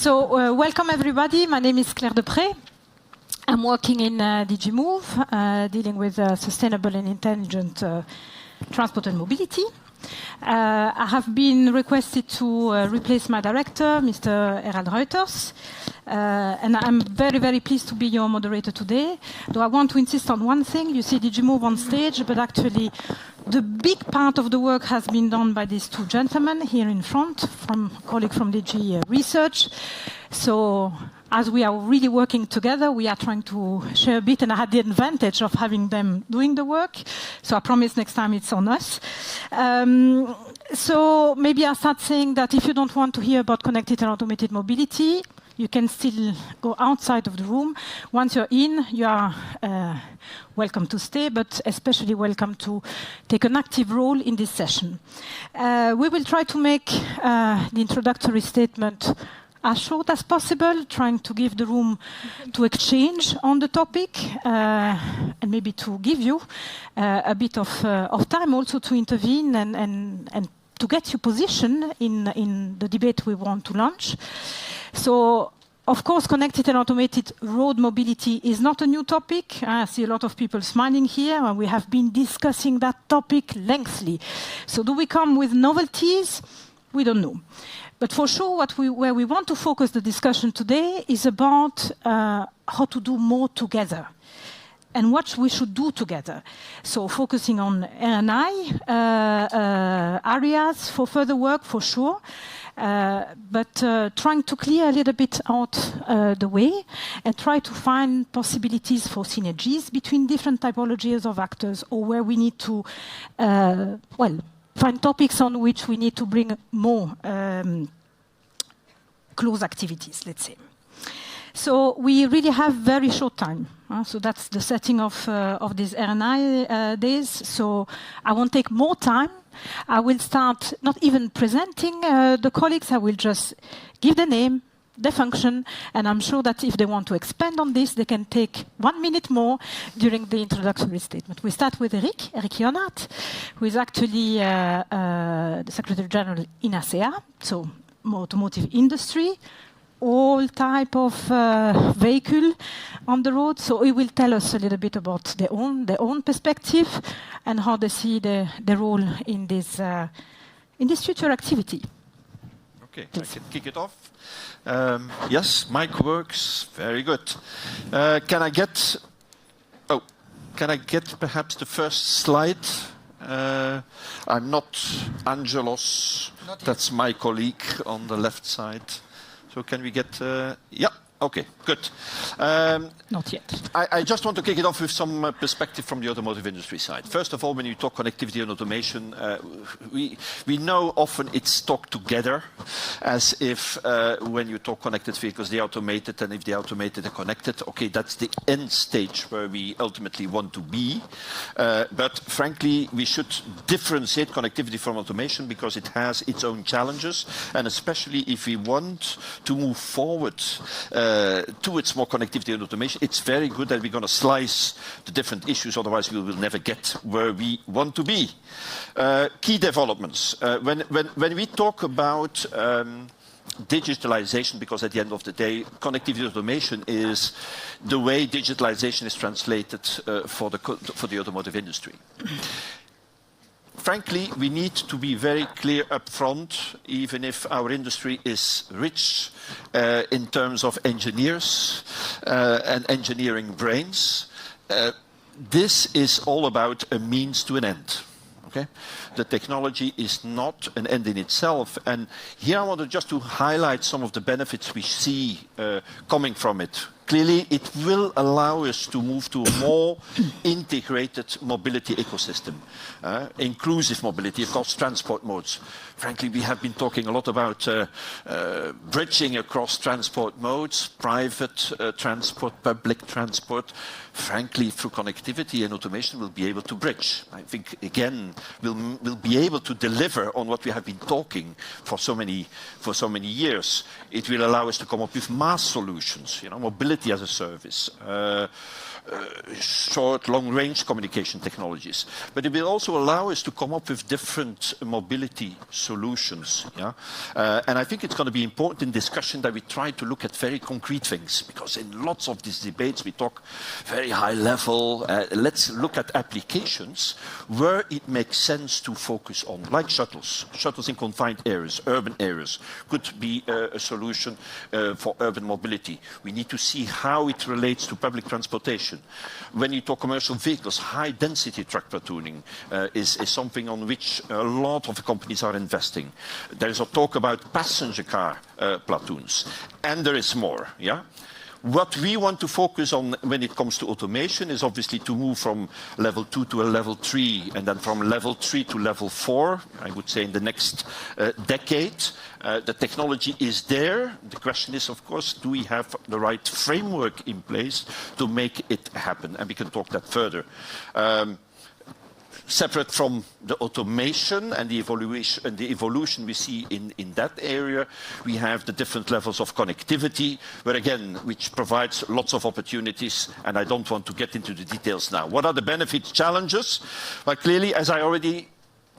So welcome everybody. My name is Claire Depré. I'm working in DG Move, dealing with sustainable and intelligent transport and mobility. I have been requested to replace my director, Mr. Herald Reuters, and I'm very, very pleased to be your moderator today. Though I want to insist on one thing. You see DG Move on stage, but actually the big part of the work has been done by these two gentlemen here in front, from a colleague from DG Research. So as we are really working together, we are trying to share a bit, and I had the advantage of having them doing the work. So I promise next time it's on us. So maybe I'll start saying that if you don't want to hear about connected and automated mobility, you can still go outside of the room. Once you're in, you are welcome to stay, but especially welcome to take an active role in this session. We will try to make the introductory statement as short as possible, trying to give the room to exchange on the topic, and maybe to give you a bit of time also to intervene and to get your position in the debate we want to launch. So, of course, connected and automated road mobility is not a new topic. I see a lot of people smiling here, and we have been discussing that topic lengthily. So do we come with novelties? We don't know. But for sure, where we want to focus the discussion today is about how to do more together and what we should do together. So focusing on R&I areas for further work, for sure, but trying to clear a little bit out the way and try to find possibilities for synergies between different typologies of actors, or where we need to, find topics on which we need to bring more close activities, let's say. So we really have very short time. So that's the setting of these R&I days. So I won't take more time. I will start not even presenting the colleagues. I will just give the name, the function, and I'm sure that if they want to expand on this, they can take 1 minute more during the introductory statement. We start with Eric Jonat, who is actually the Secretary General in ASEA, so automotive industry, all type of vehicle on the road. So he will tell us a little bit about their own perspective and how they see the role in this future activity. Okay, I can kick it off. Yes, mic works. Very good. Can I get perhaps the first slide? I'm not Angelos. That's my colleague on the left side. So can we get? Yeah. Okay, good. Not yet. I just want to kick it off with some perspective from the automotive industry side. First of all, when you talk connectivity and automation, we know often it's talked together, as if when you talk connected vehicles, they're automated, and if they're automated, they're connected. Okay, that's the end stage where we ultimately want to be. But frankly, we should differentiate connectivity from automation because it has its own challenges, and especially if we want to move forward towards more connectivity and automation, it's very good that we're going to slice the different issues, otherwise we will never get where we want to be. Key developments. When we talk about digitalization, because at the end of the day, connectivity and automation is the way digitalization is translated for the automotive industry. Frankly, we need to be very clear up front, even if our industry is rich in terms of engineers and engineering brains. This is all about a means to an end. Okay? The technology is not an end in itself. And here I wanted just to highlight some of the benefits we see coming from it. Clearly, it will allow us to move to a more integrated mobility ecosystem, inclusive mobility across transport modes. Frankly, we have been talking a lot about bridging across transport modes, private transport, public transport. Frankly, through connectivity and automation, we'll be able to bridge. I think, again, we'll be able to deliver on what we have been talking for so many years. It will allow us to come up with mass solutions. You know, mobility mobility as a service, short, long-range communication technologies. But it will also allow us to come up with different mobility solutions. Yeah? And I think it's going to be important in discussion that we try to look at very concrete things, because in lots of these debates we talk very high level. Let's look at applications where it makes sense to focus on, like shuttles in confined areas, urban areas, could be a solution for urban mobility. We need to see how it relates to public transportation. When you talk commercial vehicles, high-density truck platooning is something on which a lot of companies are investing. There is a talk about passenger car platoons, and there is more. Yeah? What we want to focus on when it comes to automation is obviously to move from level 2 to a level 3, and then from level 3 to level 4, I would say in the next decade. The technology is there. The question is, of course, do we have the right framework in place to make it happen? And we can talk that further. Separate from the automation and the evolution we see in that area, we have the different levels of connectivity, where again, which provides lots of opportunities, and I don't want to get into the details now. What are the benefits, challenges? Well, clearly, as I already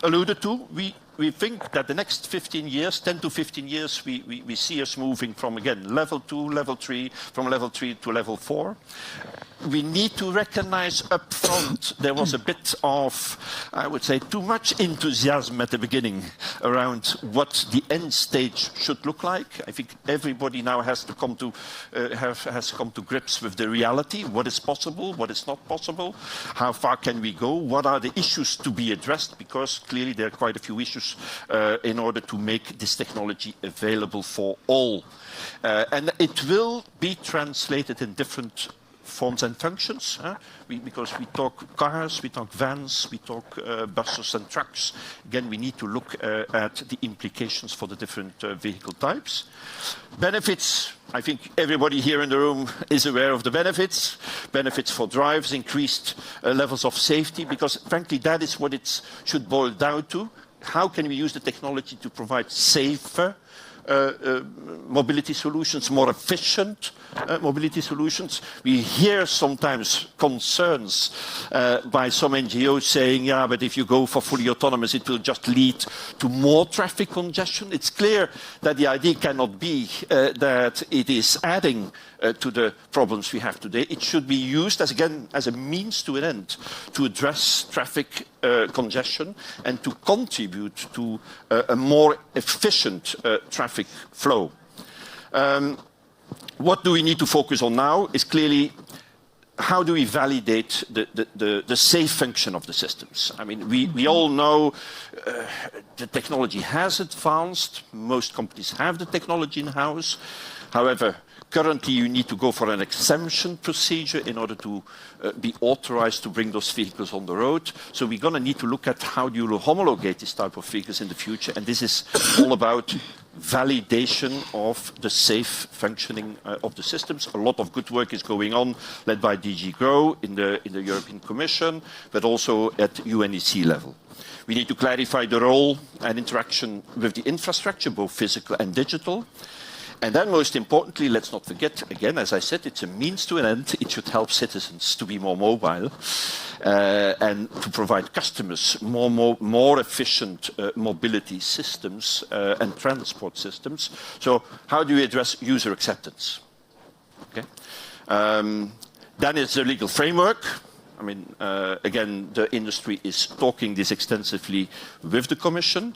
alluded to, we think that the next 15 years, 10 to 15 years, we see us moving from, again, level 2, level 3, from level 3 to level 4. We need to recognize up front there was a bit of, I would say, too much enthusiasm at the beginning around what the end stage should look like. I think everybody now has to come to grips with the reality. What is possible? What is not possible? How far can we go? What are the issues to be addressed? Because clearly there are quite a few issues in order to make this technology available for all. And it will be translated in different forms and functions, because we talk cars, we talk vans, we talk buses and trucks. Again, we need to look at the implications for the different vehicle types. Benefits, I think everybody here in the room is aware of the benefits. Benefits for drivers, increased levels of safety, because frankly that is what it should boil down to. How can we use the technology to provide safer mobility solutions, more efficient mobility solutions? We hear sometimes concerns by some NGOs saying, yeah, but if you go for fully autonomous, it will just lead to more traffic congestion. It's clear that the idea cannot be that it is adding to the problems we have today. It should be used as, again, as a means to an end to address traffic congestion and to contribute to a more efficient traffic flow. What do we need to focus on now is clearly how do we validate the safe function of the systems? I mean, we all know the technology has advanced. Most companies have the technology in-house. However, currently you need to go for an exemption procedure in order to be authorized to bring those vehicles on the road. So we're going to need to look at how do you homologate this type of vehicles in the future. And this is all about validation of the safe functioning of the systems. A lot of good work is going on, led by DG GROW in the European Commission, but also at UNEC level. We need to clarify the role and interaction with the infrastructure, both physical and digital. And then most importantly, let's not forget, again, as I said, it's a means to an end. It should help citizens to be more mobile and to provide customers more efficient mobility systems and transport systems. So how do you address user acceptance? Okay. Then it's the legal framework. I mean, again, the industry is talking this extensively with the Commission.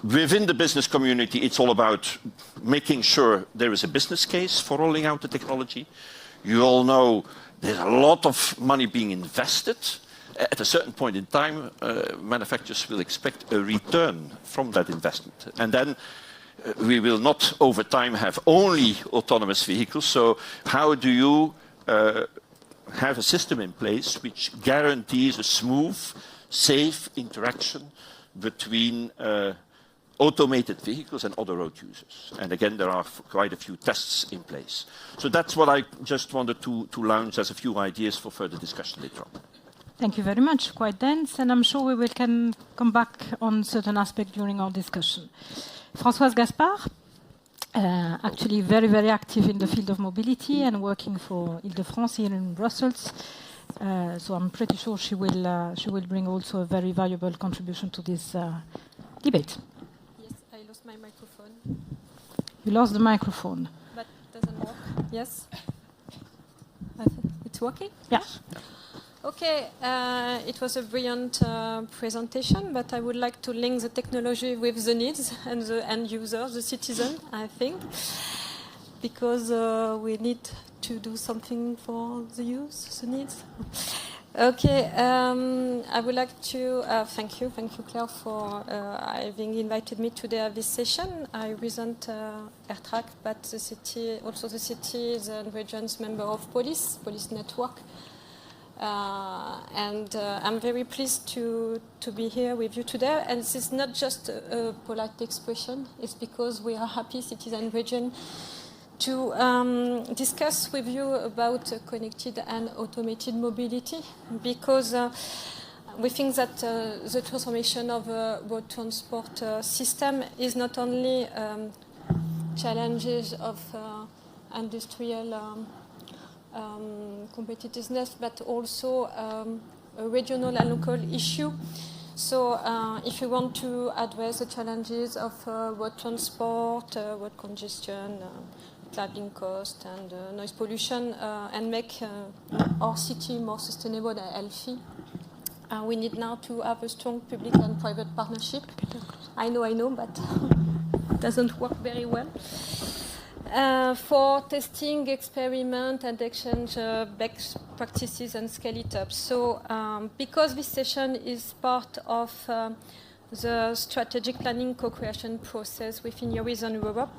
Within the business community, it's all about making sure there is a business case for rolling out the technology. You all know there's a lot of money being invested. At a certain point in time, manufacturers will expect a return from that investment. And then we will not over time have only autonomous vehicles. So how do you have a system in place which guarantees a smooth, safe interaction between automated vehicles and other road users? And again, there are quite a few tests in place. So that's what I just wanted to launch as a few ideas for further discussion later on. Thank you very much. Quite dense, and I'm sure we can come back on certain aspects during our discussion. Françoise Gaspard, actually very, very active in the field of mobility and working for Île-de-France here in Brussels. So I'm pretty sure she will bring also a very valuable contribution to this debate. Yes, I lost my microphone. You lost the microphone. But it doesn't work. Yes? I think it's working? Yeah. Okay, it was a brilliant presentation, but I would like to link the technology with the needs and the end user, the citizen, I think, because we need to do something for the youth, the needs. Okay, I would like to thank you, Claire, for having invited me today at this session. I present AirTrack, but the city, also the cities and regions member of police network. And I'm very pleased to be here with you today. And this is not just a polite expression. It's because we are happy, cities and region, to discuss with you about connected and automated mobility. Because we think that the transformation of a road transport system is not only challenges of industrial competitiveness, but also a regional and local issue. So if you want to address the challenges of road transport, road congestion, traveling cost, and noise pollution, and make our city more sustainable and healthy, we need now to have a strong public and private partnership. I know, but it doesn't work very well. For testing, experiment, and exchange best practices and scale it up. So because this session is part of the strategic planning co-creation process within Horizon Europe,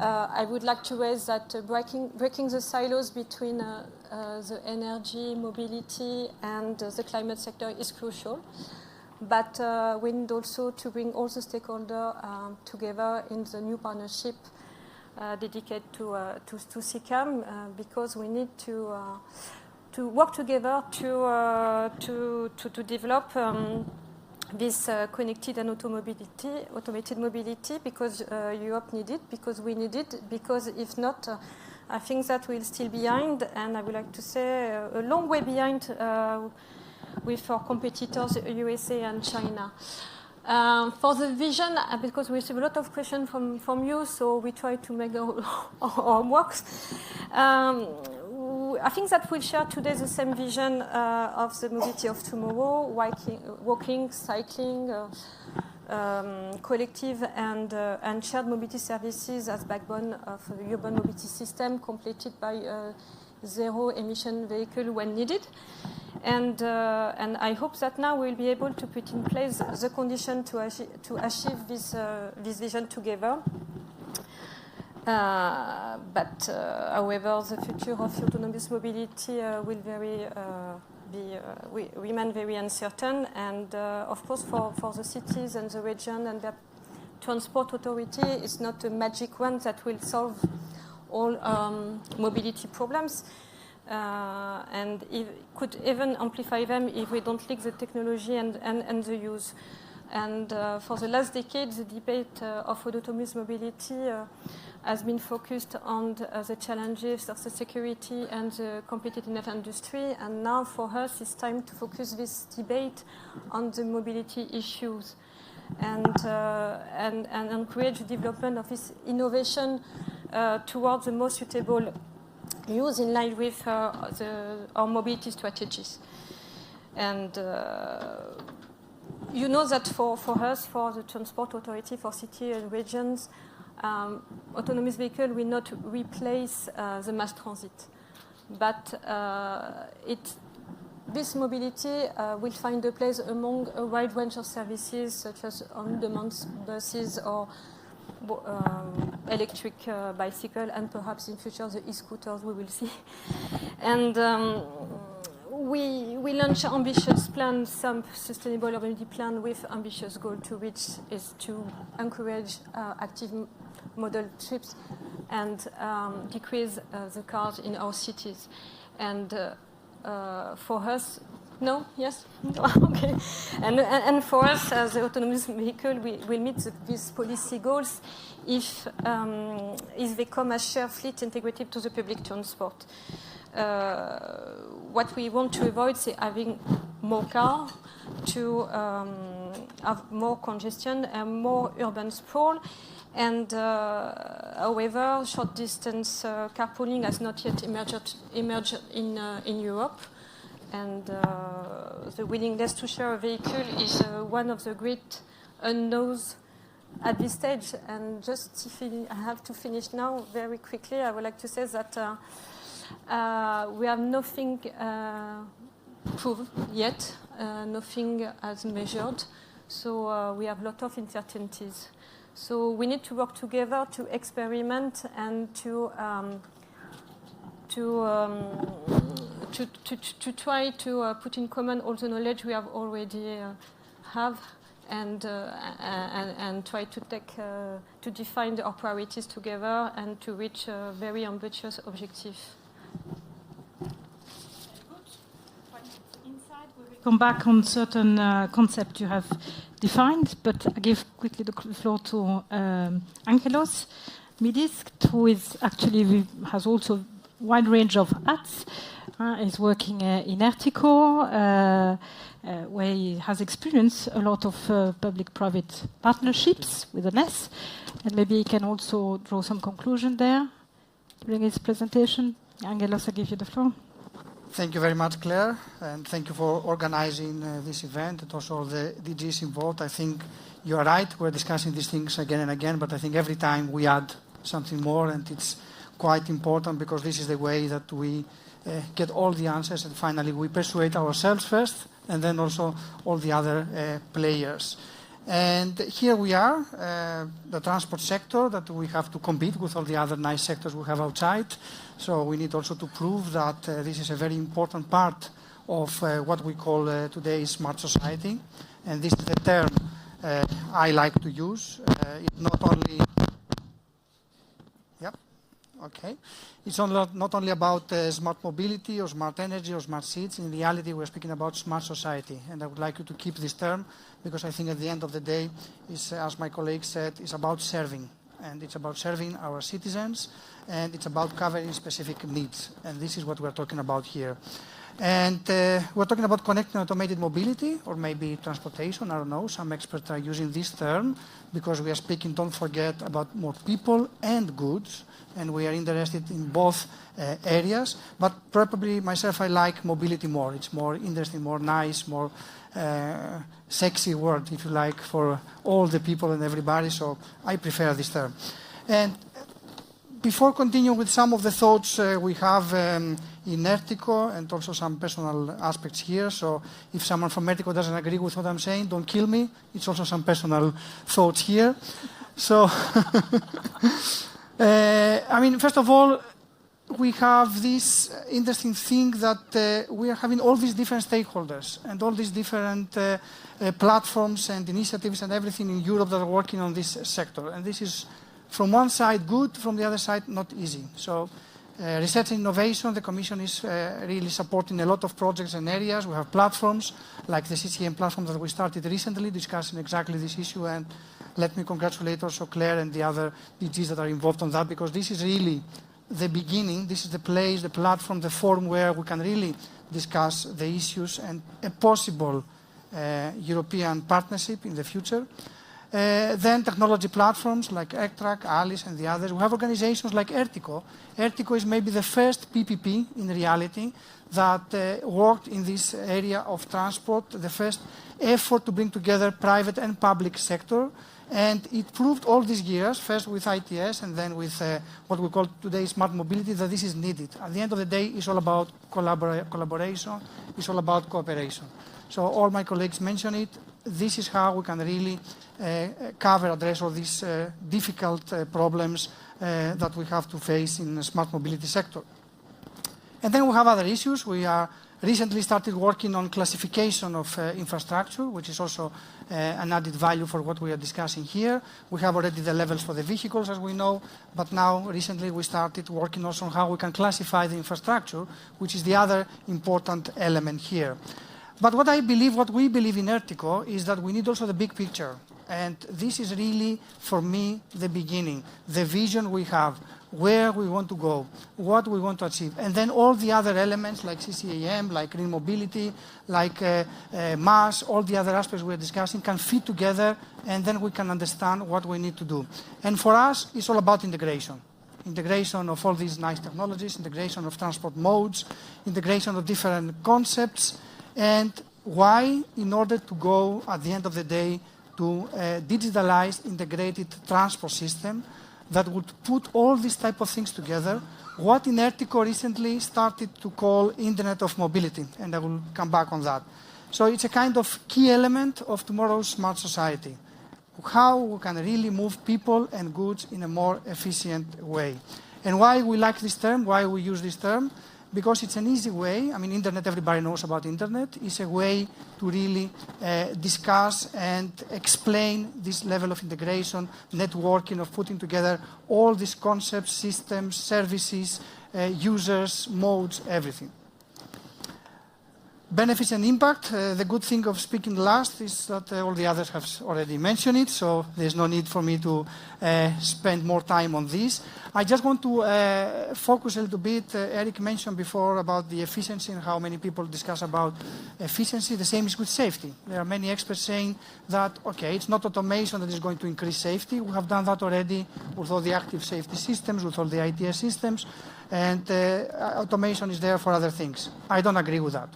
I would like to raise that breaking the silos between the energy, mobility, and the climate sector is crucial. But we need also to bring all the stakeholders together in the new partnership dedicated to CICAM, because we need to work together to develop this connected and automated mobility, because Europe needs it, because we need it, because if not, I think that we'll still behind, and I would like to say a long way behind with our competitors, USA and China. For the vision, because we receive a lot of questions from you, so we try to make our works. I think that we'll share today the same vision of the mobility of tomorrow: walking, cycling, collective and shared mobility services as backbone of the urban mobility system, completed by zero-emission vehicle when needed. And I hope that now we'll be able to put in place the condition to achieve this vision together. However, the future of autonomous mobility will remain very uncertain. And of course, for the cities and the region and the transport authority, it's not a magic one that will solve all mobility problems. And it could even amplify them if we don't link the technology and the use. And for the last decade, the debate of autonomous mobility has been focused on the challenges of the security and the competitiveness industry. And now for us, it's time to focus this debate on the mobility issues and encourage the development of this innovation towards the most suitable use in line with our mobility strategies. And you know that for us, for the transport authority, for cities and regions, autonomous vehicle will not replace the mass transit. But this mobility will find a place among a wide range of services, such as on-demand buses or electric bicycle, and perhaps in future the e-scooters, we will see. And we launch ambitious plans, some sustainable mobility plan with ambitious goal to reach is to encourage active model trips and decrease the cars in our cities. And for us, No? Yes? Okay. And for us, as the autonomous vehicle, we meet these policy goals if they come as shared fleet integrated to the public transport. What we want to avoid is having more cars, to have more congestion and more urban sprawl. And however, short distance carpooling has not yet emerged in Europe. And the willingness to share a vehicle is one of the great unknowns at this stage. And just if I have to finish now very quickly, I would like to say that we have nothing proved yet, nothing as measured. So we have a lot of uncertainties. So we need to work together to experiment and to try to put in common all the knowledge we have already have, and try to define our priorities together and to reach a very ambitious objective. Come back on certain concepts you have defined, but I give quickly the floor to Angelos Midis, who is actually has also a wide range of hats. Is working in Ertico, where he has experienced a lot of public-private partnerships with an S, and maybe he can also draw some conclusion there during his presentation. Angelos, I give you the floor. Thank you very much, Claire, and thank you for organizing this event and also all the DGs involved. I think you are right, we're discussing these things again and again, but I think every time we add something more, and it's quite important because this is the way that we get all the answers, and finally we persuade ourselves first and then also all the other players. And here we are, the transport sector, that we have to compete with all the other nice sectors we have outside. So we need also to prove that this is a very important part of what we call today smart society. And this is the term I like to use. It's not only... Yep. Okay. It's not only about smart mobility or smart energy or smart cities. In reality, we're speaking about smart society. And I would like you to keep this term because I think at the end of the day, is, as my colleague said, it's about serving. And it's about serving our citizens, and it's about covering specific needs. And this is what we're talking about here. And we're talking about connecting automated mobility, or maybe transportation, I don't know. Some experts are using this term because we are speaking, don't forget, about more people and goods. And we are interested in both areas. But probably myself, I like mobility more. It's more interesting, more nice, more sexy word, if you like, for all the people and everybody. So I prefer this term. And before continuing with some of the thoughts we have in Ertico and also some personal aspects here. So if someone from Ertico doesn't agree with what I'm saying, don't kill me. It's also some personal thoughts here. So, I mean, first of all, we have this interesting thing that we are having all these different stakeholders and all these different platforms and initiatives and everything in Europe that are working on this sector. And this is, from one side, good, from the other side, not easy. So research and innovation, the Commission is really supporting a lot of projects and areas. We have platforms like the CCM platform that we started recently discussing exactly this issue. And let me congratulate also Claire and the other DGs that are involved on that, because this is really the beginning. This is the place, the platform, the forum where we can really discuss the issues and a possible European partnership in the future. Then technology platforms like ECTRAC, ALICE and the others. We have organizations like Ertico. Ertico is maybe the first PPP in reality that worked in this area of transport, the first effort to bring together private and public sector. And it proved all these years, first with ITS and then with what we call today smart mobility, that this is needed. At the end of the day, it's all about collaboration, it's all about cooperation. So all my colleagues mentioned it. This is how we can really address all these difficult problems that we have to face in the smart mobility sector. And then we have other issues. We are recently started working on classification of infrastructure, which is also an added value for what we are discussing here. We have already the levels for the vehicles, as we know, but now recently we started working also on how we can classify the infrastructure, which is the other important element here. But what we believe in Ertico is that we need also the big picture. And this is really, for me, the beginning, the vision we have, where we want to go, what we want to achieve. And then all the other elements like CCAM, like green mobility, like mass, all the other aspects we're discussing can fit together, and then we can understand what we need to do. And for us, it's all about integration. Integration of all these nice technologies, integration of transport modes, integration of different concepts. And why? In order to go, at the end of the day, to a digitalized, integrated transport system that would put all these type of things together, what in Ertico recently started to call Internet of Mobility, and I will come back on that. So it's a kind of key element of tomorrow's smart society, how we can really move people and goods in a more efficient way. And why we like this term, why we use this term? Because it's an easy way. I mean, Internet, everybody knows about Internet. It's a way to really discuss and explain this level of integration, networking, of putting together all these concepts, systems, services, users, modes, everything. Benefits and impact. The good thing of speaking last is that all the others have already mentioned it, so there's no need for me to spend more time on this. I just want to focus a little bit. Eric mentioned before about the efficiency and how many people discuss about efficiency. The same is with safety. There are many experts saying that, okay, it's not automation that is going to increase safety. We have done that already with all the active safety systems, with all the ITS systems, and automation is there for other things. I don't agree with that.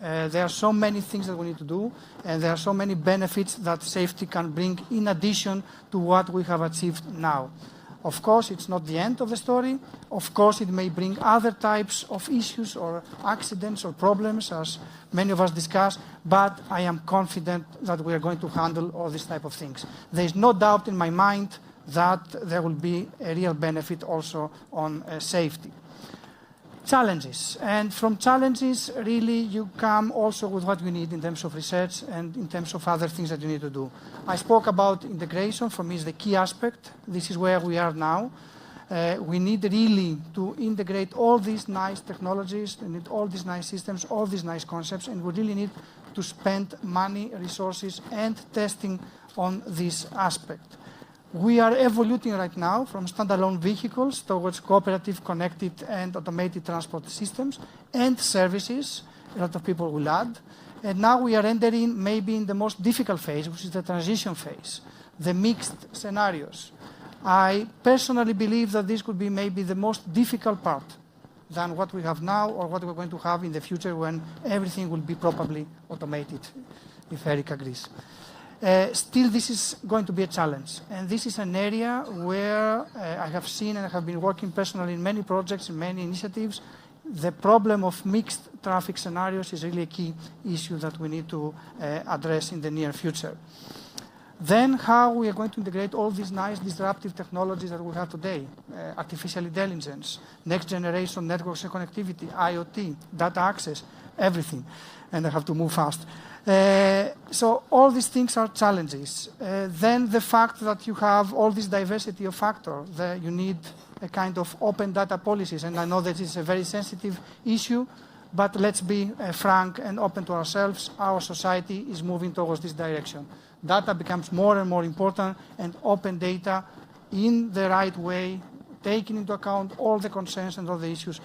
There are so many things that we need to do, and there are so many benefits that safety can bring in addition to what we have achieved now. Of course, it's not the end of the story. Of course, it may bring other types of issues or accidents or problems, as many of us discuss, but I am confident that we are going to handle all these type of things. There is no doubt in my mind that there will be a real benefit also on safety. Challenges. And from challenges, really, you come also with what you need in terms of research and in terms of other things that you need to do. I spoke about integration. For me, is the key aspect. This is where we are now. We need really to integrate all these nice technologies, we need all these nice systems, all these nice concepts, and we really need to spend money, resources, and testing on this aspect. We are evolving right now from standalone vehicles towards cooperative, connected, and automated transport systems and services. A lot of people will add. And now we are entering maybe in the most difficult phase, which is the transition phase, the mixed scenarios. I personally believe that this could be maybe the most difficult part than what we have now or what we're going to have in the future when everything will be properly automated, if Eric agrees. Still, this is going to be a challenge. And this is an area where I have seen and I have been working personally in many projects, in many initiatives. The problem of mixed traffic scenarios is really a key issue that we need to address in the near future. Then how we are going to integrate all these nice disruptive technologies that we have today. Artificial intelligence, next generation networks and connectivity, IoT, data access, everything. And I have to move fast. So all these things are challenges. Then the fact that you have all this diversity of factors, you need a kind of open data policies. And I know that it's a very sensitive issue, but let's be frank and open to ourselves. Our society is moving towards this direction. Data becomes more and more important, and open data in the right way, taking into account all the concerns and all the issues,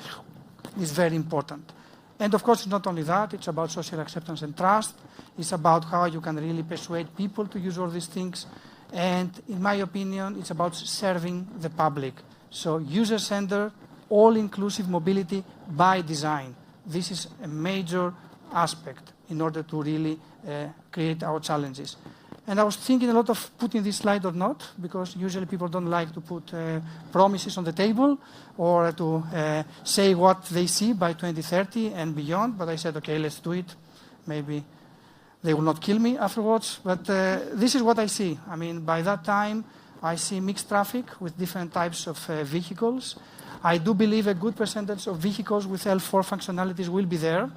is very important. And of course, it's not only that, it's about social acceptance and trust. It's about how you can really persuade people to use all these things. And in my opinion, it's about serving the public. So user-centered, all-inclusive mobility by design. This is a major aspect in order to really create our challenges. And I was thinking a lot of putting this slide or not, because usually people don't like to put promises on the table or to say what they see by 2030 and beyond. But I said, okay, let's do it. Maybe they will not kill me afterwards. But this is what I see. I mean, by that time, I see mixed traffic with different types of vehicles. I do believe a good percentage of vehicles with L4 functionalities will be there.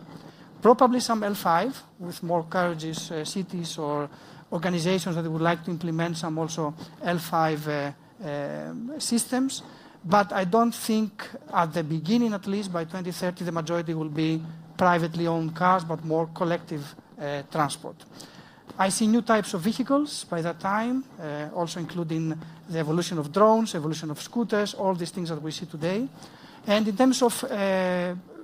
Probably some L5 with more courageous cities or organizations that would like to implement some also L5 systems. But I don't think at the beginning, at least by 2030, the majority will be privately owned cars, but more collective transport. I see new types of vehicles by that time, also including the evolution of drones, evolution of scooters, all these things that we see today. And in terms of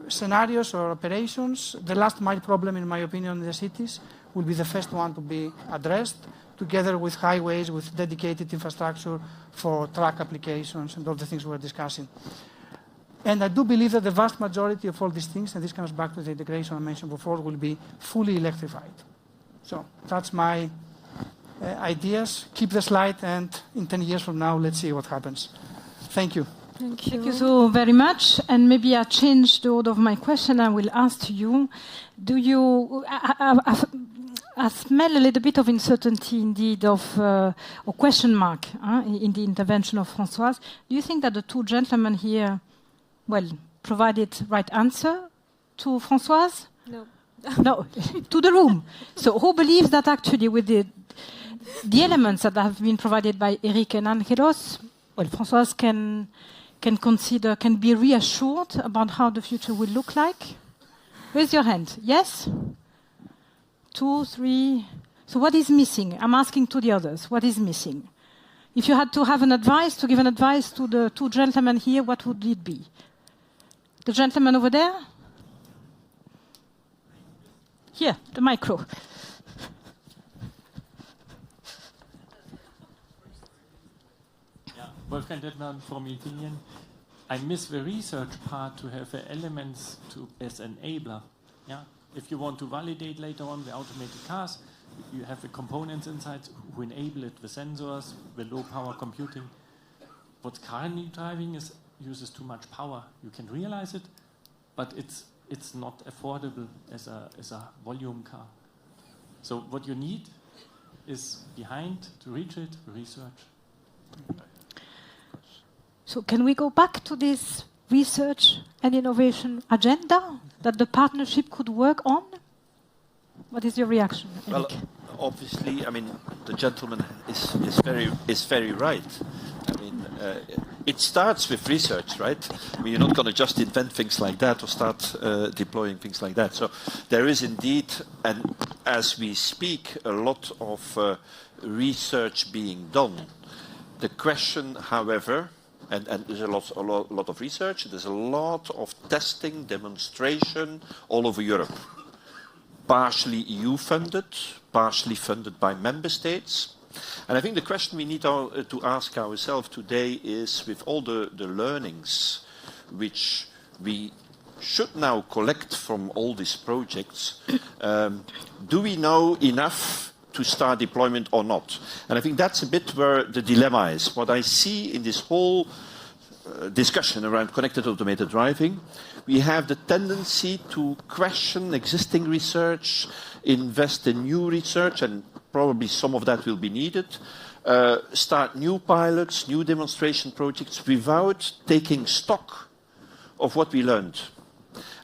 scenarios or operations, the last mile problem, in my opinion, in the cities will be the first one to be addressed, together with highways, with dedicated infrastructure for truck applications and all the things we're discussing. And I do believe that the vast majority of all these things, and this comes back to the integration I mentioned before, will be fully electrified. So that's my ideas. Keep the slide, and in 10 years from now, let's see what happens. Thank you. Thank you so very much. And maybe I change the order of my question. I will ask you, do you... I smell a little bit of uncertainty indeed, of a question mark in the intervention of Françoise. Do you think that the two gentlemen here, well, provided right answer to Françoise? No. No, to the room. So who believes that actually with the elements that have been provided by Eric and Angelos, well, Françoise can consider, can be reassured about how the future will look like? Raise your hand. Yes? 2, 3. So what is missing? I'm asking to the others. What is missing? If you had to have an advice, to give an advice to the two gentlemen here, what would it be? The gentleman over there? Here, the micro. Yeah, Wolfgang Detmann from Italian. I miss the research part to have the elements as enabler. Yeah. If you want to validate later on the automated cars, you have the components inside who enable it, the sensors, the low power computing. What's currently driving uses too much power. You can realize it, but it's not affordable as a volume car. So what you need is behind to reach it, research. So can we go back to this research and innovation agenda that the partnership could work on? What is your reaction, Eric? Well, obviously, I mean, the gentleman is very right. I mean, it starts with research, right? I mean, you're not going to just invent things like that or start deploying things like that. So there is indeed, and as we speak, a lot of research being done. The question, however, and there's a lot of research, there's a lot of testing, demonstration all over Europe. Partially EU funded, partially funded by member states. And I think the question we need to ask ourselves today is, with all the learnings which we should now collect from all these projects, do we know enough to start deployment or not? And I think that's a bit where the dilemma is. What I see in this whole discussion around connected automated driving, we have the tendency to question existing research, invest in new research, and probably some of that will be needed, start new pilots, new demonstration projects without taking stock of what we learned.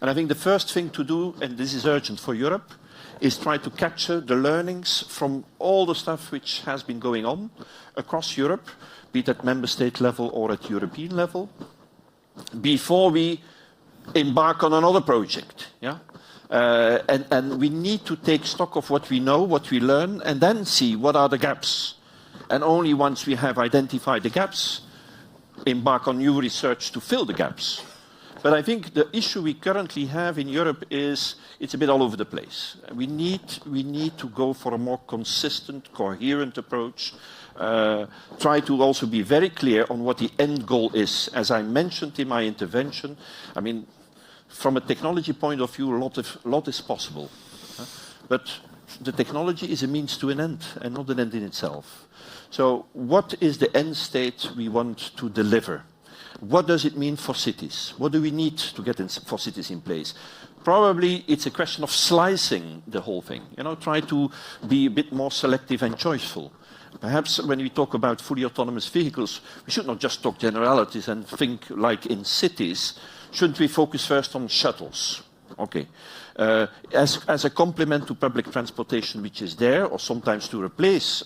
And I think the first thing to do, and this is urgent for Europe, is try to capture the learnings from all the stuff which has been going on across Europe, be it at member state level or at European level, before we embark on another project. Yeah? And we need to take stock of what we know, what we learn, and then see what are the gaps. And only once we have identified the gaps, embark on new research to fill the gaps. But I think the issue we currently have in Europe is it's a bit all over the place. We need to go for a more consistent, coherent approach. Try to also be very clear on what the end goal is. As I mentioned in my intervention, I mean, from a technology point of view, a lot is possible. But the technology is a means to an end and not an end in itself. So what is the end state we want to deliver? What does it mean for cities? What do we need to get for cities in place? Probably it's a question of slicing the whole thing. You know, try to be a bit more selective and choiceful. Perhaps when we talk about fully autonomous vehicles, we should not just talk generalities and think like in cities. Shouldn't we focus first on shuttles? Okay. As a complement to public transportation which is there, or sometimes to replace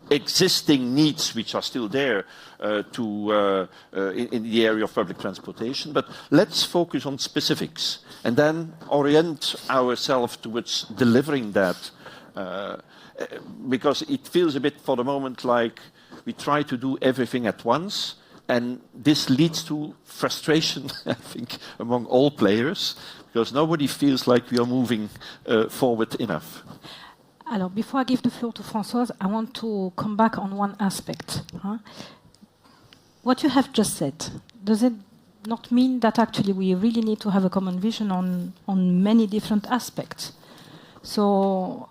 existing needs which are still there in the area of public transportation. But let's focus on specifics and then orient ourselves towards delivering that, because it feels a bit for the moment like we try to do everything at once. And this leads to frustration, I think, among all players, because nobody feels like we are moving forward enough. Alors, before I give the floor to Françoise, I want to come back on one aspect. What you have just said, does it not mean that actually we really need to have a common vision on many different aspects? So,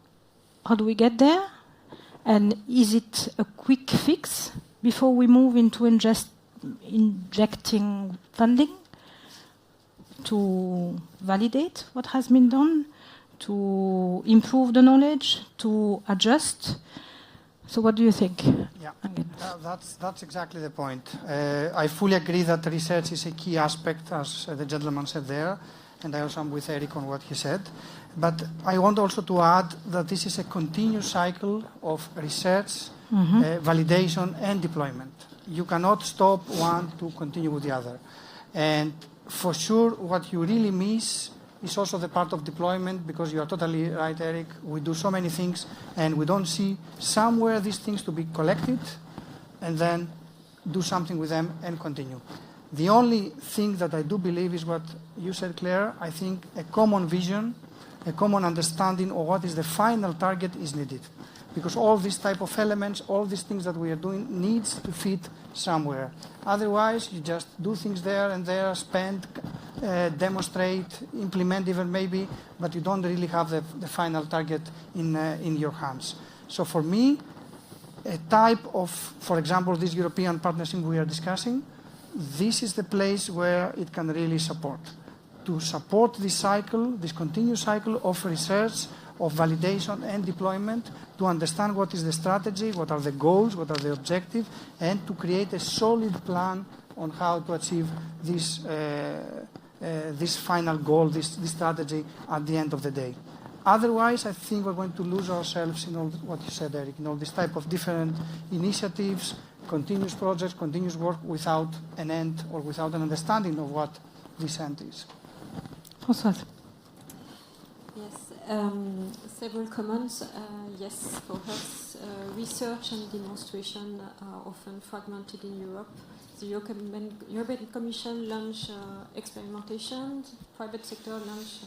how do we get there? And is it a quick fix before we move into injecting funding to validate what has been done, to improve the knowledge, to adjust? So what do you think? Yeah, that's exactly the point. I fully agree that research is a key aspect, as the gentleman said there, and I also am with Eric on what he said. But I want also to add that this is a continuous cycle of research, validation, and deployment. You cannot stop one to continue with the other. And for sure, what you really miss is also the part of deployment, because you are totally right, Eric. We do so many things, and we don't see somewhere these things to be collected and then do something with them and continue. The only thing that I do believe is what you said, Claire. I think a common vision, a common understanding of what is the final target is needed. Because all these type of elements, all these things that we are doing needs to fit somewhere. Otherwise, you just do things there and there, spend, demonstrate, implement even maybe, but you don't really have the final target in your hands. So for me, a type of, for example, this European partnership we are discussing, this is the place where it can really support. To support this cycle, this continuous cycle of research, of validation and deployment, to understand what is the strategy, what are the goals, what are the objectives, and to create a solid plan on how to achieve this, this final goal, this strategy at the end of the day. Otherwise, I think we're going to lose ourselves in all what you said, Eric, in all this type of different initiatives, continuous projects, continuous work without an end or without an understanding of what this end is. Françoise. Yes, several comments. Yes, for us, research and demonstration are often fragmented in Europe. The European Commission launched experimentation, private sector launched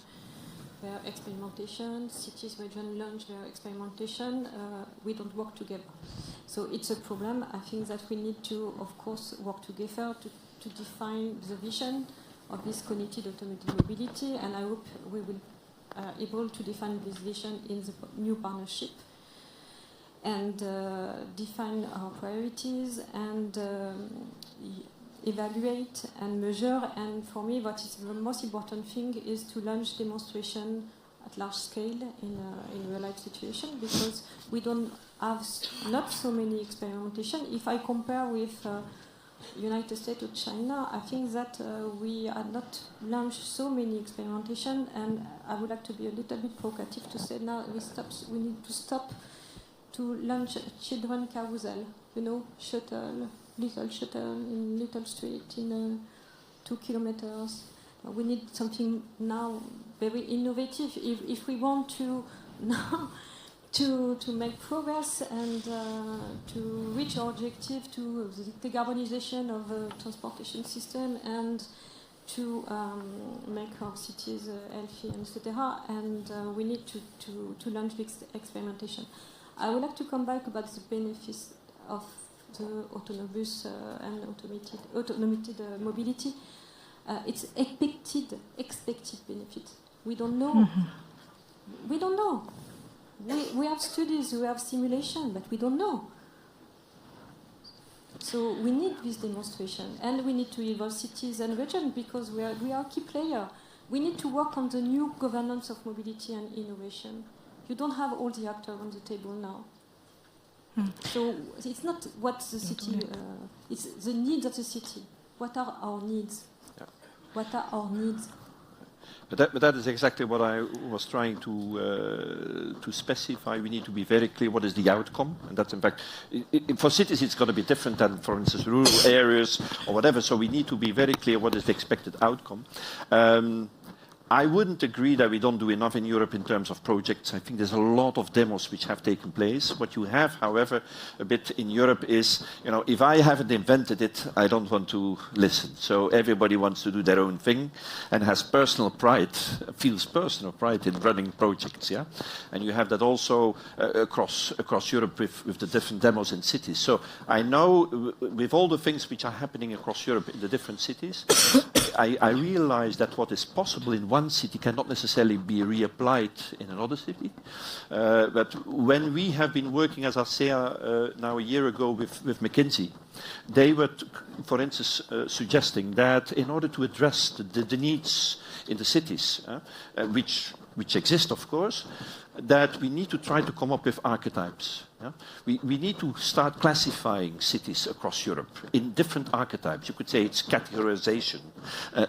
their experimentation, cities, regions launch their experimentation. We don't work together. So it's a problem. I think that we need to, of course, work together to define the vision of this connected automated mobility, and I hope we will able to define this vision in the new partnership and define our priorities and evaluate and measure. And for me, what is the most important thing is to launch demonstration at large scale in real life situation, because we don't have not so many experimentation. If I compare with United States or China, I think that we are not launched so many experimentation, and I would like to be a little bit provocative to say now we need to stop to launch children carousel, shuttle, little shuttle in little street in 2 kilometers. We need something now very innovative if we want to now to make progress and to reach our objective to the decarbonization of the transportation system and to make our cities healthy, etc. And we need to launch this experimentation. I would like to come back about the benefits of the autonomous and automated mobility. It's expected benefit. We don't know. Mm-hmm. We don't know. We have studies, we have simulation, but we don't know. So we need this demonstration, and we need to involve cities and regions because we are key player. We need to work on the new governance of mobility and innovation. You don't have all the actors on the table now. So it's not what the city, it's the needs of the city. What are our needs? Yeah. What are our needs? But that is exactly what I was trying to specify. We need to be very clear what is the outcome, and that's in fact for cities it's going to be different than, for instance, rural areas or whatever. So we need to be very clear what is the expected outcome. I wouldn't agree that we don't do enough in Europe in terms of projects. I think there's a lot of demos which have taken place. What you have, however, a bit in Europe is, you know, if I haven't invented it, I don't want to listen. So everybody wants to do their own thing and has personal pride, feels personal pride in running projects, yeah? And you have that also across Europe with the different demos in cities. So I know with all the things which are happening across Europe in the different cities, I realize that what is possible in one city cannot necessarily be reapplied in another city. But when we have been working as ASEA now a year ago with McKinsey, they were, for instance, suggesting that in order to address the needs in the cities, which exist, of course, that we need to try to come up with archetypes. Yeah? We need to start classifying cities across Europe in different archetypes. You could say it's categorization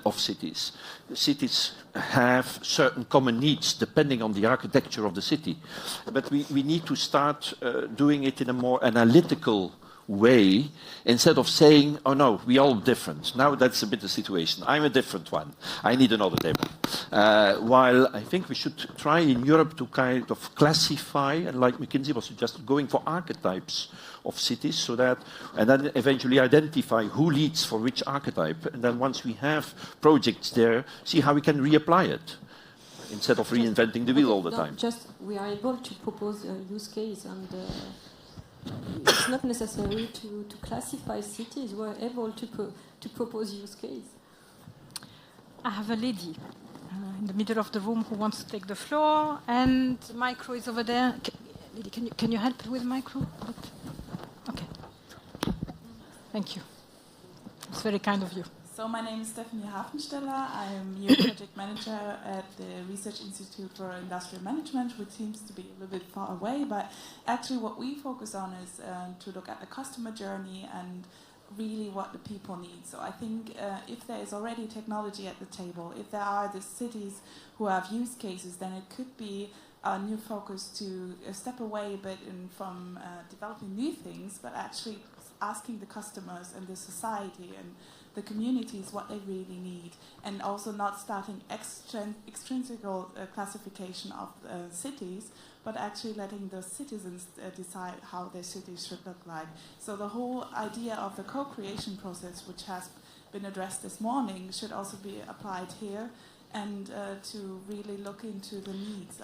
of cities. Cities have certain common needs depending on the architecture of the city. But we need to start doing it in a more analytical way, instead of saying, oh no, we all different. Now that's a bit the situation. I'm a different one. I need another demo. While I think we should try in Europe to kind of classify, and like McKinsey was suggesting, going for archetypes of cities, so that, and then eventually identify who leads for which archetype. And then once we have projects there, see how we can reapply it, instead of reinventing the wheel all the time. Just we are able to propose a use case, and it's not necessary to classify cities. We're able to propose use case. I have a lady in the middle of the room who wants to take the floor, and the micro is over there. Lady, can you help with the micro? Okay. Thank you. It's very kind of you. So my name is Stephanie Hafensteller. I'm your project manager at the Research Institute for Industrial Management, which seems to be a little bit far away, but actually what we focus on is to look at the customer journey and really what the people need. So I think if there is already technology at the table, if there are the cities who have use cases, then it could be a new focus to step away a bit from developing new things, but actually asking the customers and the society and the communities what they really need, and also not starting extrinsic classification of cities, but actually letting the citizens decide how their cities should look like. So the whole idea of the co-creation process, which has been addressed this morning, should also be applied here, and to really look into the needs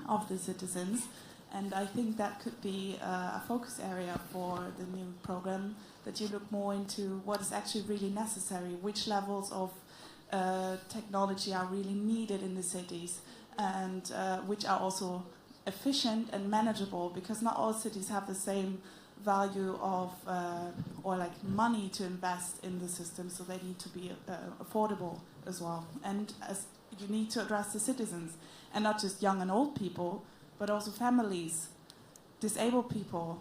of the citizens. And I think that could be a focus area for the new program, that you look more into what is actually really necessary, which levels of technology are really needed in the cities, and which are also efficient and manageable, because not all cities have the same value of or like money to invest in the system, so they need to be affordable as well. And as you need to address the citizens, and not just young and old people, but also families, disabled people,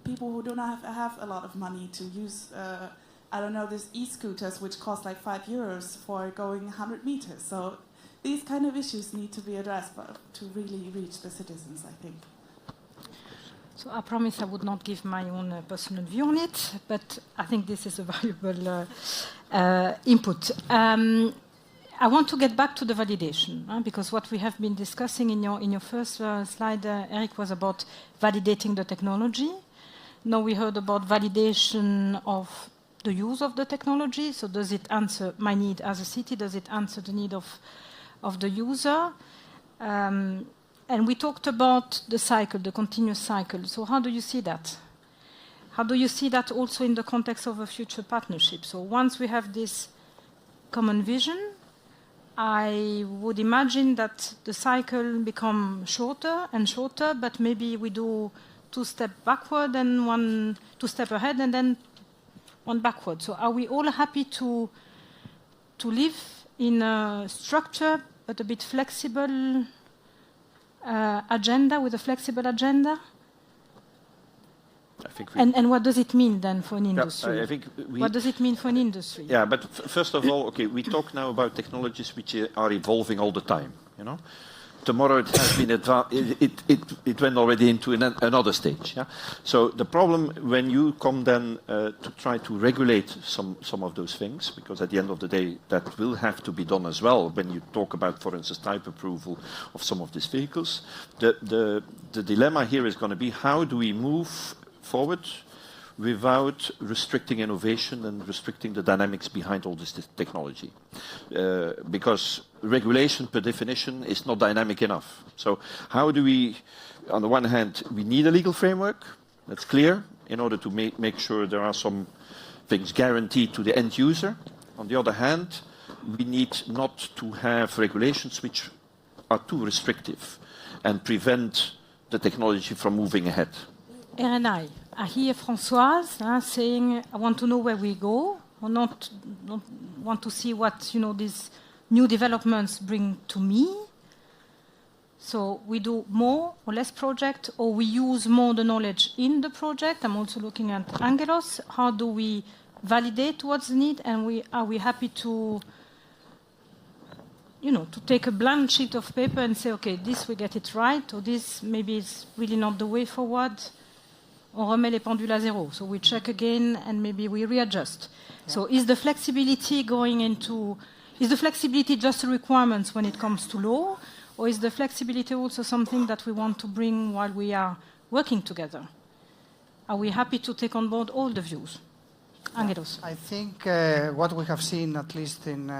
people who do not have a lot of money to use, I don't know, these e-scooters which cost like €5 for going 100 meters. So these kind of issues need to be addressed to really reach the citizens, I think. So I promise I would not give my own personal view on it, but I think this is a valuable input. I want to get back to the validation, because what we have been discussing in your first slide, Eric, was about validating the technology. Now we heard about validation of the use of the technology. So does it answer my need as a city? Does it answer the need of the user? And we talked about the cycle, the continuous cycle. So how do you see that? How do you see that also in the context of a future partnership? So once we have this common vision, I would imagine that the cycle becomes shorter and shorter, but maybe we do 2 steps backward and 2 steps ahead, and then 1 backward. So are we all happy to live in a structure but a bit flexible agenda, with a flexible agenda? I think and what does it mean then for an industry? I think what does it mean for an industry? Yeah, but first of all, okay, we talk now about technologies which are evolving all the time. You know, tomorrow it has been it went already into another stage. Yeah? So the problem when you come then to try to regulate some of those things, because at the end of the day that will have to be done as well when you talk about, for instance, type approval of some of these vehicles. The dilemma here is going to be, how do we move forward without restricting innovation and restricting the dynamics behind all this technology. Because regulation, per definition, is not dynamic enough. So how do we, on the one hand, we need a legal framework, that's clear, in order to make sure there are some things guaranteed to the end user. On the other hand, we need not to have regulations which are too restrictive and prevent the technology from moving ahead. And I hear Françoise saying, I want to know where we go, or not want to see what these new developments bring to me. So we do more or less project, or we use more the knowledge in the project. I'm also looking at Angelos. How do we validate what's needed, and are we happy to to take a blank sheet of paper and say, okay, this we get it right, or this maybe is really not the way forward. On remet les pendules à zéro. So we check again and maybe we readjust. Yeah. So is the flexibility just a requirement when it comes to law, or is the flexibility also something that we want to bring while we are working together? Are we happy to take on board all the views? Angelos. I think what we have seen, at least in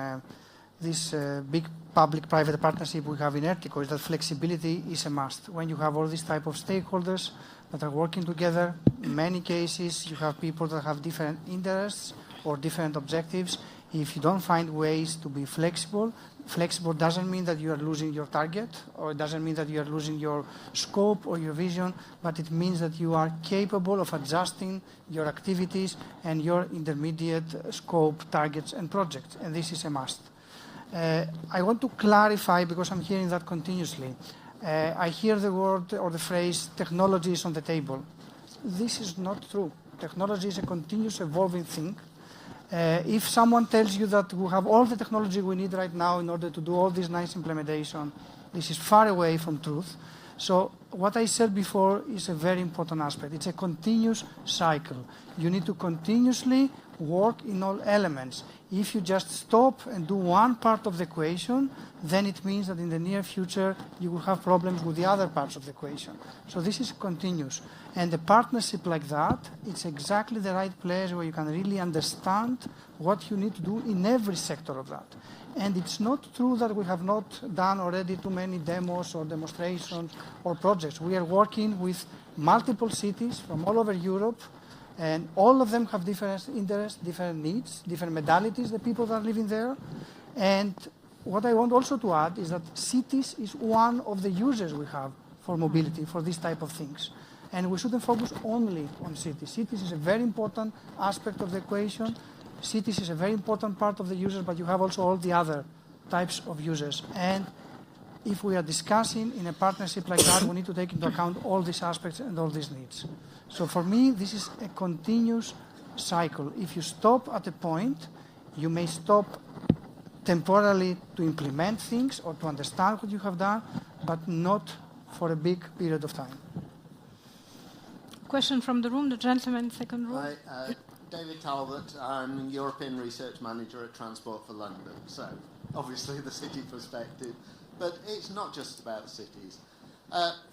this big public-private partnership we have in Ertico, is that flexibility is a must. When you have all these type of stakeholders that are working together, in many cases you have people that have different interests or different objectives. If you don't find ways to be flexible, flexible doesn't mean that you are losing your target, or it doesn't mean that you are losing your scope or your vision, but it means that you are capable of adjusting your activities and your intermediate scope, targets and projects, and this is a must. I want to clarify, because I'm hearing that continuously. I hear the word or the phrase, technology is on the table. This is not true. Technology is a continuous evolving thing. If someone tells you that we have all the technology we need right now in order to do all this nice implementation, this is far away from truth. So what I said before is a very important aspect. It's a continuous cycle. You need to continuously work in all elements. If you just stop and do one part of the equation, then it means that in the near future you will have problems with the other parts of the equation. So this is continuous. And a partnership like that, it's exactly the right place where you can really understand what you need to do in every sector of that. And it's not true that we have not done already too many demos or demonstrations or projects. We are working with multiple cities from all over Europe, and all of them have different interests, different needs, different modalities, the people that are living there. And what I want also to add is that cities is one of the users we have for mobility, for these type of things. And we shouldn't focus only on cities. Cities is a very important aspect of the equation. Cities is a very important part of the users, but you have also all the other types of users. And if we are discussing in a partnership like that, we need to take into account all these aspects and all these needs. So for me, this is a continuous cycle. If you stop at a point, you may stop temporarily to implement things or to understand what you have done, but not for a big period of time. Question from the room, the gentleman, second row. Hi, David Talbot. I'm European Research Manager at Transport for London, so obviously the city perspective. But it's not just about the cities.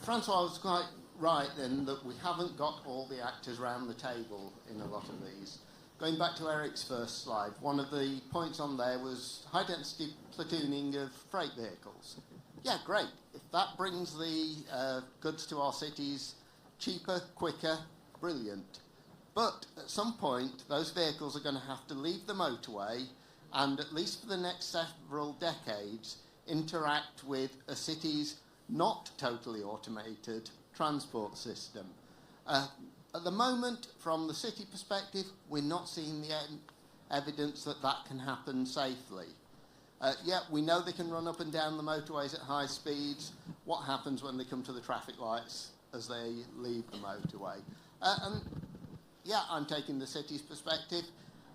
Francois was quite right then that we haven't got all the actors around the table in a lot of these. Going back to Eric's first slide, one of the points on there was high-density platooning of freight vehicles. Yeah, great. If that brings the goods to our cities cheaper, quicker, brilliant. But at some point, those vehicles are going to have to leave the motorway and, at least for the next several decades, interact with a city's not totally automated transport system. At the moment, from the city perspective, we're not seeing the evidence that that can happen safely. Yeah, we know they can run up and down the motorways at high speeds. What happens when they come to the traffic lights as they leave the motorway? And yeah, I'm taking the city's perspective.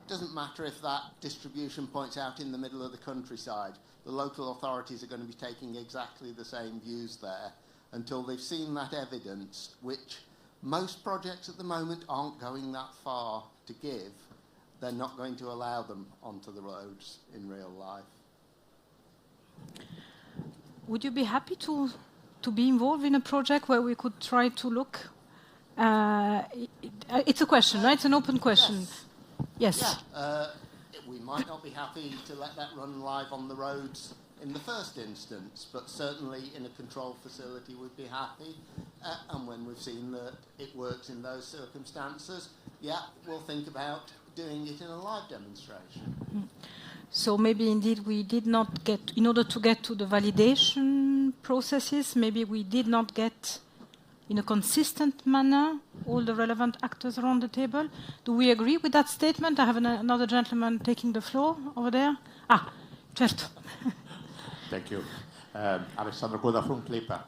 Doesn't matter if that distribution points out in the middle of the countryside. The local authorities are going to be taking exactly the same views there until they've seen that evidence, which most projects at the moment aren't going that far to give. They're not going to allow them onto the roads in real life. Would you be happy to be involved in a project where we could try to look? It's a question, right? It's an open question. Yes. Yeah. We might not be happy to let that run live on the roads in the first instance, but certainly in a controlled facility we'd be happy. And when we've seen that it works in those circumstances, yeah, we'll think about doing it in a live demonstration. So maybe indeed we did not get, in order to get to the validation processes, maybe we did not get in a consistent manner all the relevant actors around the table. Do we agree with that statement? I have another gentleman taking the floor over there. Certo. Thank you. Alessandro Coda from CLEPA.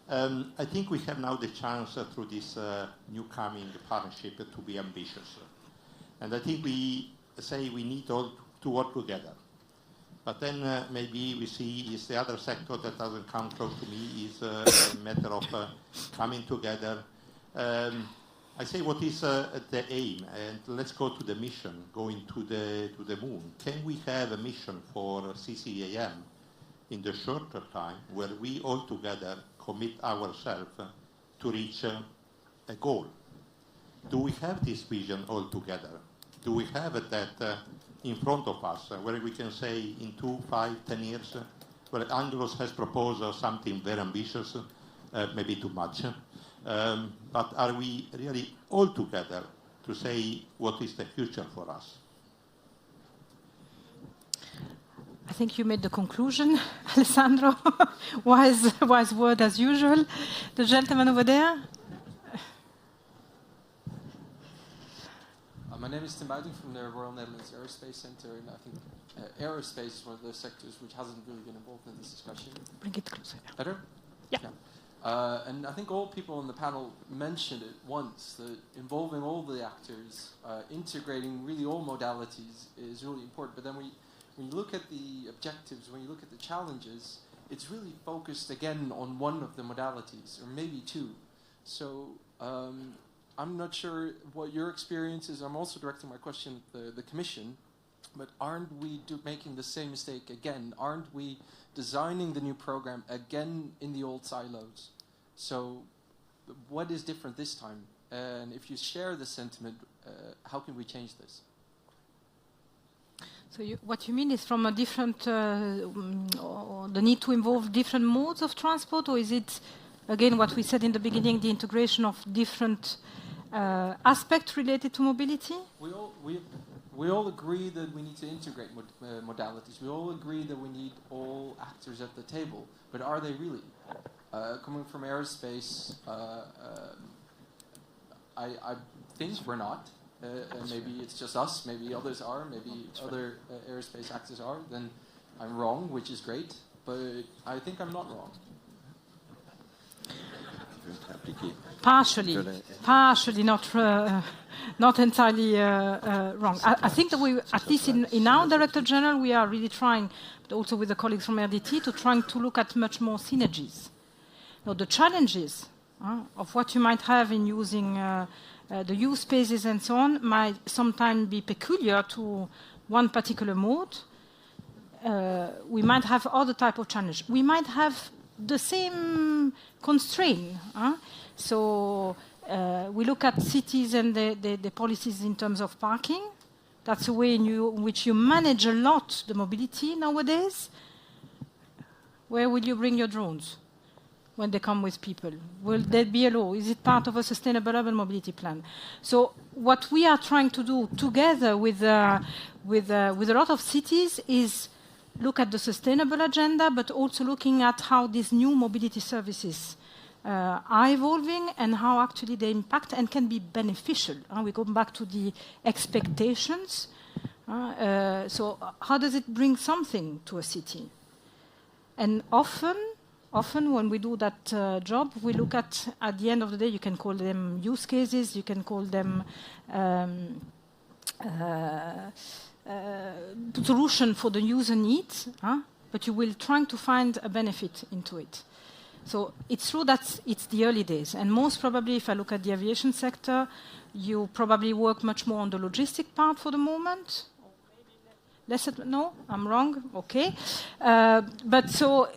I think we have now the chance through this new coming partnership to be ambitious. And I think we say we need all to work together. But then maybe we see is the other sector that doesn't come close to me is a matter of coming together. I say what is the aim, and let's go to the mission, going to the moon. Can we have a mission for CCAM in the shorter time where we all together commit ourselves to reach a goal? Do we have this vision all together? Do we have that in front of us, where we can say in 2, 5, 10 years, well, Anglos has proposed something very ambitious, maybe too much, but are we really all together to say what is the future for us? I think you made the conclusion, Alessandro. wise word as usual. The gentleman over there. My name is Tim Buiting from the Royal Netherlands Aerospace Centre, and I think aerospace is one of those sectors which hasn't really been involved in this discussion. Bring it closer. Better? Yeah. And I think all people on the panel mentioned it once, that involving all the actors, integrating really all modalities is really important. But then when you look at the objectives, when you look at the challenges, it's really focused again on one of the modalities, or maybe two. So I'm not sure what your experience is. I'm also directing my question at the Commission, but aren't we making the same mistake again? Aren't we designing the new program again in the old silos? So what is different this time? And if you share the sentiment, how can we change this? So what you mean is from a different, the need to involve different modes of transport, or is it, again, what we said in the beginning, the integration of different aspects related to mobility? We all agree that we need to integrate modalities. We all agree that we need all actors at the table. But are they really? Coming from aerospace, I think we're not. And maybe it's just us, maybe others are, maybe other aerospace actors are. Then I'm wrong, which is great. But I think I'm not wrong. Partially, not entirely wrong. I think that we, at least in our Director General, we are really trying, but also with the colleagues from RDT, to look at much more synergies. Now, the challenges of what you might have in using the use spaces and so on might sometimes be peculiar to one particular mode. We might have other type of challenge. We might have the same constraint. So we look at cities and the policies in terms of parking. That's a way in which you manage a lot the mobility nowadays. Where will you bring your drones when they come with people? Will there be a law? Is it part of a sustainable urban mobility plan? So what we are trying to do together with a lot of cities is look at the sustainable agenda, but also looking at how these new mobility services are evolving and how actually they impact and can be beneficial. We go back to the expectations. So how does it bring something to a city? And often often when we do that job, we look at the end of the day, you can call them use cases, you can call them solution for the user needs, but you will try to find a benefit into it. So it's true that it's the early days, and most probably, if I look at the aviation sector, you probably work much more on the logistic part for the moment. No, I'm wrong. Okay, but so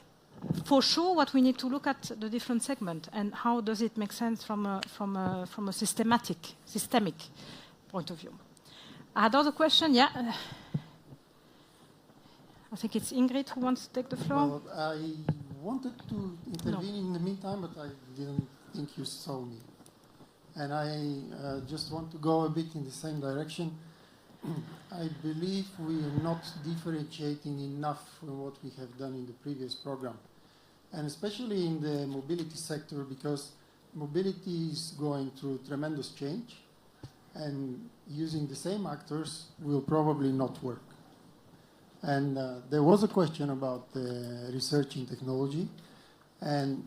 for sure, what we need to look at the different segment and how does it make sense from a systemic point of view. I had other question. Yeah. I think it's Ingrid who wants to take the floor. Well, I wanted to intervene in the meantime, but I didn't think you saw me. And I just want to go a bit in the same direction. I believe we are not differentiating enough from what we have done in the previous program. And especially in the mobility sector, because mobility is going through tremendous change, and using the same actors will probably not work. And there was a question about research in technology, and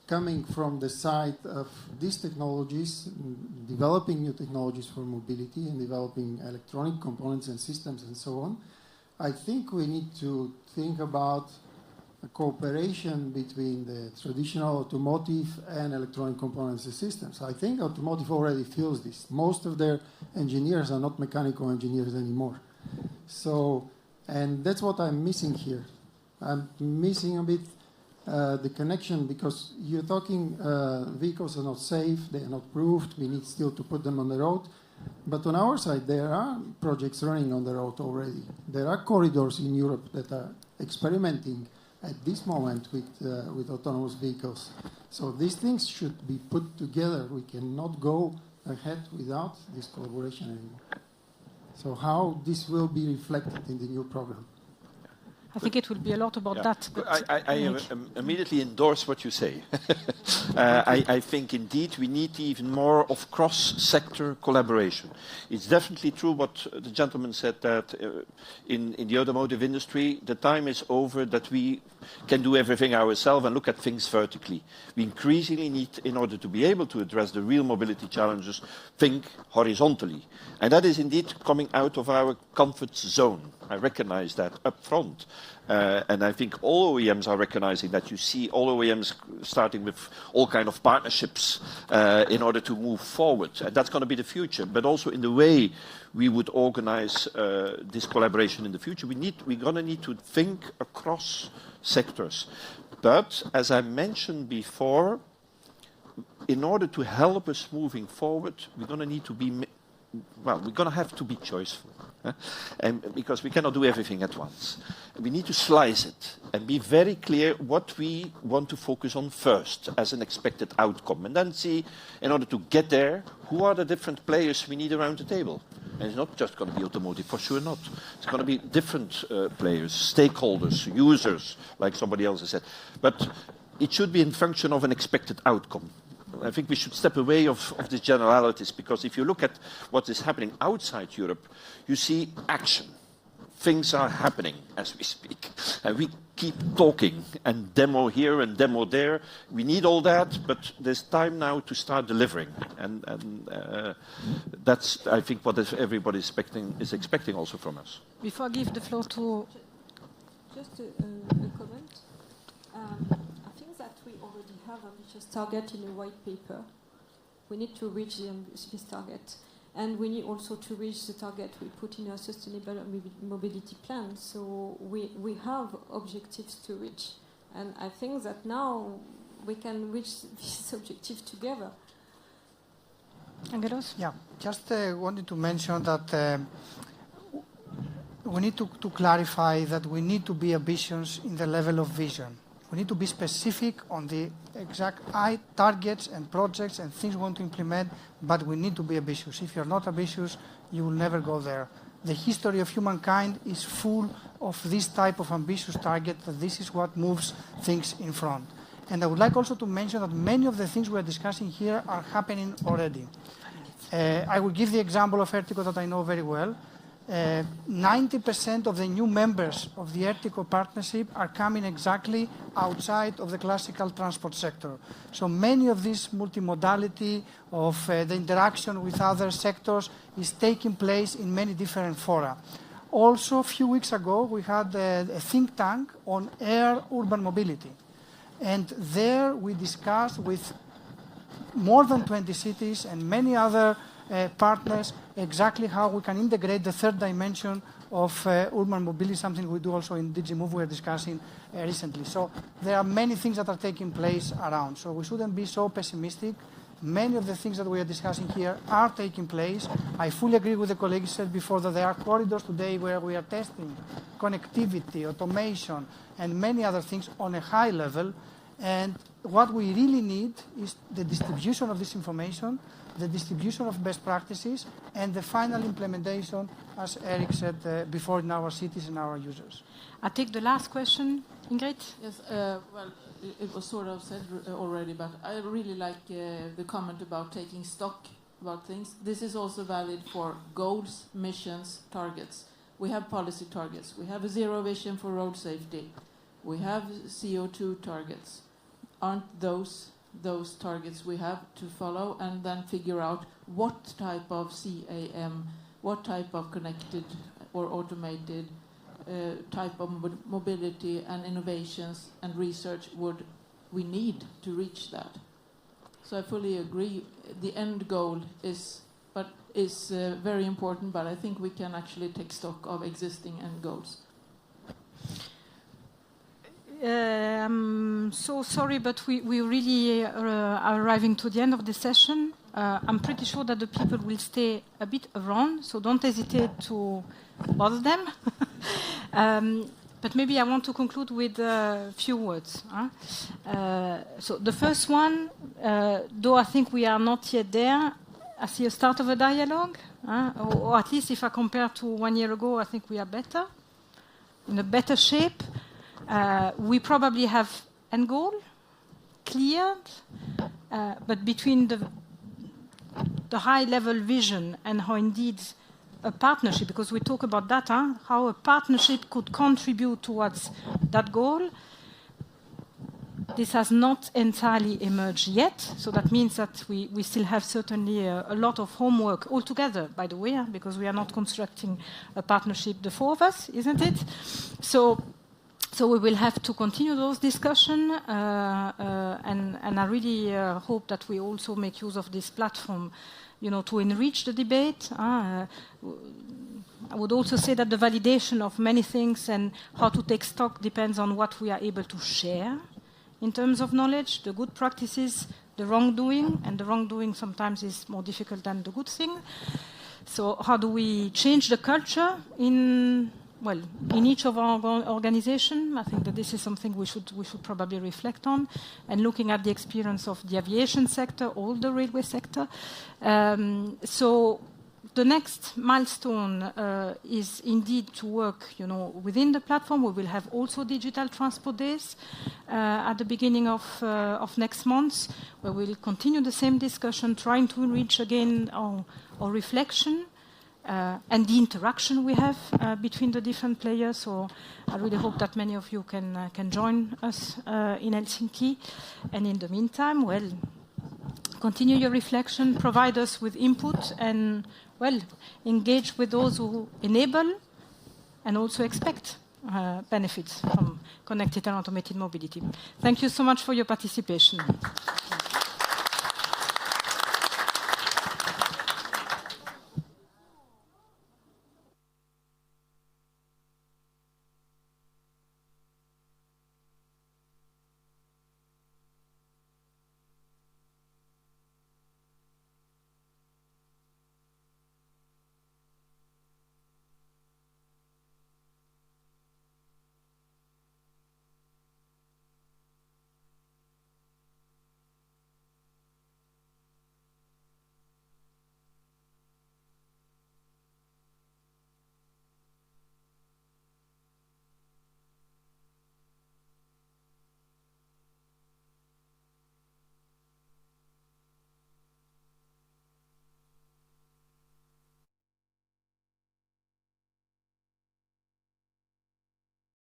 coming from the side of these technologies, developing new technologies for mobility and developing electronic components and systems and so on, I think we need to think about a cooperation between the traditional automotive and electronic components and systems. I think automotive already feels this. Most of their engineers are not mechanical engineers anymore. So, and that's what I'm missing here. I'm missing a bit the connection, because you're talking vehicles are not safe, they are not proved, we need still to put them on the road. But on our side, there are projects running on the road already. There are corridors in Europe that are experimenting at this moment with autonomous vehicles. So these things should be put together. We cannot go ahead without this collaboration anymore. So how this will be reflected in the new program? I think it will be a lot about that. I immediately endorse what you say. I think indeed we need even more of cross-sector collaboration. It's definitely true what the gentleman said, that in the automotive industry, the time is over that we can do everything ourselves and look at things vertically. We increasingly need, in order to be able to address the real mobility challenges, think horizontally. And that is indeed coming out of our comfort zone. I recognize that up front. And I think all OEMs are recognizing that. You see all OEMs starting with all kind of partnerships in order to move forward. And that's going to be the future. But also in the way we would organize this collaboration in the future, we're going to need to think across sectors. But as I mentioned before, in order to help us moving forward, we're going to need to be, we're going to have to be choiceful. And because we cannot do everything at once. We need to slice it and be very clear what we want to focus on first as an expected outcome. And then see, in order to get there, who are the different players we need around the table. And it's not just going to be automotive, for sure not. It's going to be different players, stakeholders, users, like somebody else has said. But it should be in function of an expected outcome. I think we should step away of these generalities, because if you look at what is happening outside Europe, you see action. Things are happening as we speak. And we keep talking and demo here and demo there. We need all that, but there's time now to start delivering. And that's, I think, what everybody is expecting also from us. Before I give the floor to... Just a comment. I think that we already have ambitious target in a white paper. We need to reach this target. And we need also to reach the target we put in our sustainable mobility plan. So we have objectives to reach. And I think that now we can reach these objectives together. Angelos? Yeah, just wanted to mention that we need to clarify that we need to be ambitious in the level of vision. We need to be specific on the exact targets and projects and things we want to implement, but we need to be ambitious. If you're not ambitious, you will never go there. The history of humankind is full of this type of ambitious target, that this is what moves things in front. And I would like also to mention that many of the things we're discussing here are happening already. I will give the example of Ertico that I know very well. 90% of the new members of the Ertico partnership are coming exactly outside of the classical transport sector. So many of this multimodality of the interaction with other sectors is taking place in many different fora. Also, a few weeks ago, we had a think tank on air urban mobility. And there we discussed with more than 20 cities and many other partners exactly how we can integrate the third dimension of urban mobility, something we do also in DigiMove we are discussing recently. So there are many things that are taking place around. So we shouldn't be so pessimistic. Many of the things that we are discussing here are taking place. I fully agree with the colleagues said before that there are corridors today where we are testing connectivity, automation, and many other things on a high level. And what we really need is the distribution of this information, the distribution of best practices, and the final implementation, as Eric said before, in our cities and our users. I take the last question, Ingrid. Yes, well, it was sort of said already, but I really like the comment about taking stock about things. This is also valid for goals, missions, targets. We have policy targets. We have a zero vision for road safety. We have CO2 targets. Aren't those targets we have to follow and then figure out what type of CAM, what type of connected or automated type of mobility and innovations and research would we need to reach that? So I fully agree. The end goal is very important, but I think we can actually take stock of existing end goals. I'm so sorry, but we really are arriving to the end of the session. I'm pretty sure that the people will stay a bit around, so don't hesitate to bother them. But maybe I want to conclude with a few words. So the first one, though I think we are not yet there, I see a start of a dialogue, or at least if I compare to 1 year ago, I think we are better, in a better shape. We probably have end goal cleared, but between the high-level vision and how indeed a partnership, because we talk about that, how a partnership could contribute towards that goal, this has not entirely emerged yet. So that means that we still have certainly a lot of homework altogether, by the way, because we are not constructing a partnership, the four of us, isn't it? So we will have to continue those discussions, and I really hope that we also make use of this platform, to enrich the debate. I would also say that the validation of many things and how to take stock depends on what we are able to share in terms of knowledge, the good practices, the wrongdoing, and the wrongdoing sometimes is more difficult than the good thing. So how do we change the culture in each of our organizations? I think that this is something we should probably reflect on, and looking at the experience of the aviation sector, all the railway sector. So the next milestone is indeed to work, within the platform. We will have also digital transport days at the beginning of next month, where we'll continue the same discussion, trying to enrich again our reflection. And the interaction we have between the different players. So I really hope that many of you can join us in Helsinki. And in the meantime, continue your reflection, provide us with input, and, engage with those who enable and also expect benefits from connected and automated mobility. Thank you so much for your participation.